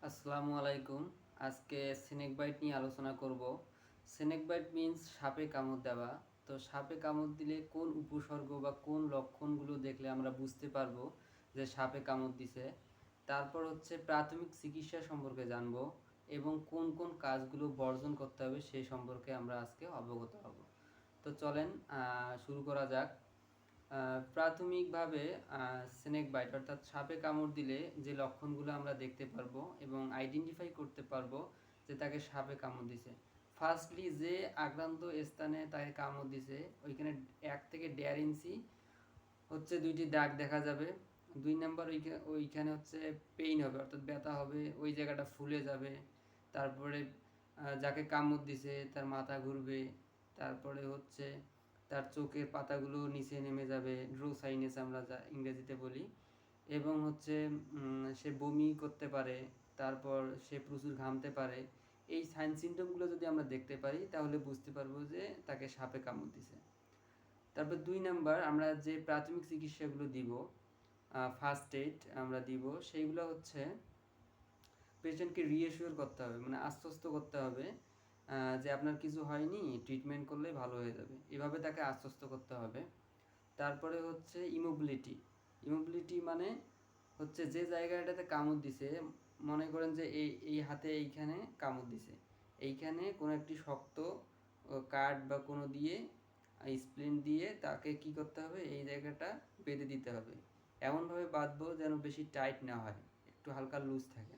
আসসালামু আলাইকুম। আজকে স্নেক বাইট নিয়ে আলোচনা করব। স্নেক বাইট মিন্স সাপে কামড় দেওয়া। তো সাপে কামড় দিলে কোন উপসর্গ বা কোন লক্ষণগুলো দেখলে আমরা বুঝতে পারবো যে সাপে কামড় দিছে। তারপর হচ্ছে প্রাথমিক চিকিৎসা সম্পর্কে জানবো এবং কোন কোন কাজগুলো বর্জন করতে হবে সেই সম্পর্কে আমরা আজকে অবগত হব। তো চলেন শুরু করা যাক। প্রাথমিকভাবে স্নেক বাইট অর্থাৎ সাপে কামড় দিলে যে লক্ষণগুলো আমরা দেখতে পারবো এবং আইডেন্টিফাই করতে পারবো যে তাকে সাপে কামড় দিছে। ফার্স্টলি যে আক্রান্ত স্থানে তাকে কামড় দিছে ওইখানে 1 থেকে 1.5 ইঞ্চি হচ্ছে দুইটি দাগ দেখা যাবে। 2 নাম্বার ওইখানে হচ্ছে পেইন হবে অর্থাৎ ব্যথা হবে, ওই জায়গাটা ফুলে যাবে। তারপরে যাকে কামড় দিছে তার মাথা ঘুরবে। তারপরে হচ্ছে তার চোখের পাতাগুলো নিচে নেমে যাবে, ড্রো সাইনেস আমরা যা ইংরেজিতে বলি। এবং হচ্ছে সে বমি করতে পারে, তারপর সে প্রচুর ঘামতে পারে। এই সাইন সিমটমগুলো যদি আমরা দেখতে পারি তাহলে বুঝতে পারবো যে তাকে সাপে কামড় দিছে। তারপর 2 নাম্বার আমরা যে প্রাথমিক চিকিৎসাগুলো দিব, ফার্স্ট এইড আমরা দিব, সেইগুলো হচ্ছে পেশেন্টকে রিঅ্যাসিওর করতে হবে, মানে আশ্বস্ত করতে হবে যে আপনার কিছু হয়নি, ট্রিটমেন্ট করলে ভালো হয়ে যাবে, এভাবে তাকে আশ্বস্ত করতে হবে। তারপরে হচ্ছে ইমোবিলিটি। ইমোবিলিটি মানে হচ্ছে যে জায়গাটাতে কামড় দিছে, মনে করেন যে এই এই হাতে এইখানে কামড় দিছে, এইখানে কোনো একটি শক্ত কাঠ বা কোনো দিয়ে স্প্লিন দিয়ে তাকে কি করতে হবে, এই জায়গাটা বেঁধে দিতে হবে। এমনভাবে বাঁধবো যেন বেশি টাইট না হয়, একটু হালকা লুজ থাকে।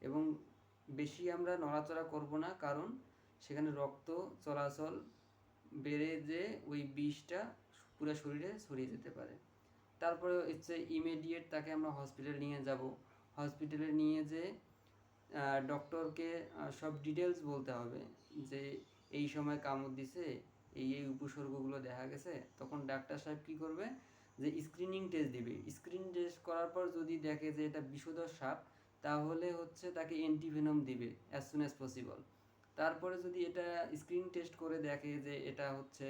এবং বেশি আমরা নড়াচড়া করব না, কারণ সেখানে রক্ত চলাচল বেড়ে যে ওই বিষটা পুরো শরীরে ছড়িয়ে যেতে পারে। তারপরে হচ্ছে ইমিডিয়েট তাকে আমরা হসপিটালে নিয়ে যাব। হসপিটালে নিয়ে যে ডক্টরকে সব ডিটেলস বলতে হবে যে এই সময় কামড় দিছে, এই এই উপসর্গগুলো দেখা গেছে। তখন ডাক্তার সাহেব কী করবে, যে স্ক্রিনিং টেস্ট দিবে। স্ক্রিন টেস্ট করার পর যদি দেখে যে এটা বিষধর সাপ, তাহলে হচ্ছে তাকে অ্যান্টিভেনম দিবে অ্যাজ সুন অ্যাজ পসিবল। তারপরে যদি এটা স্ক্রিন টেস্ট করে দেখে যে এটা হচ্ছে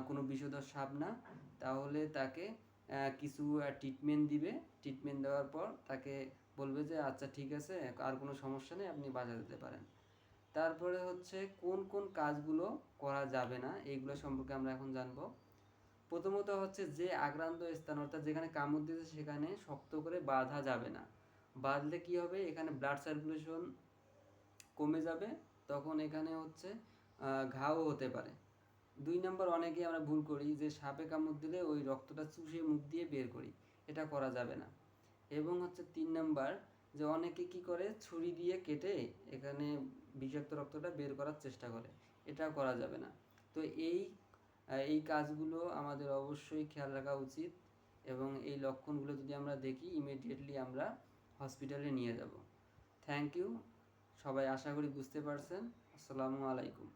কোনো বিষধর সাপ না, তাহলে তাকে কিছু ট্রিটমেন্ট দিবে। ট্রিটমেন্ট দেওয়ার পর তাকে বলবে যে আচ্ছা ঠিক আছে, আর কোনো সমস্যা নেই, আপনি বাসা যেতে পারেন। তারপরে হচ্ছে কোন কোন কাজগুলো করা যাবে না এইগুলো সম্পর্কে আমরা এখন জানবো। প্রথমত হচ্ছে যে আক্রান্ত স্থান অর্থাৎ যেখানে কামড় দিয়েছে সেখানে শক্ত করে বাঁধা যাবে না। বাঁধলে কি হবে, এখানে ব্লাড সার্কুলেশন কমে যাবে, তখন এখানে হচ্ছে ঘাও হতে পারে। 2 নাম্বার অনেকেই আমরা ভুল করি যে সাপে কামড় দিলে ওই রক্তটা চুষে মুখ দিয়ে বের করি, এটা করা যাবে না। এবং হচ্ছে 3 নাম্বার যে অনেকে কি করে ছুরি দিয়ে কেটে এখানে বিষাক্ত রক্তটা বের করার চেষ্টা করে, এটা করা যাবে না। তো এই কাজগুলো আমাদের অবশ্যই খেয়াল রাখা উচিত এবং এই লক্ষণগুলো যদি আমরা দেখি ইমিডিয়েটলি আমরা হসপিটালে নিয়ে যাব। Thank you. সবাই আশা করি বুঝতে পারছেন। আসসালামু আলাইকুম।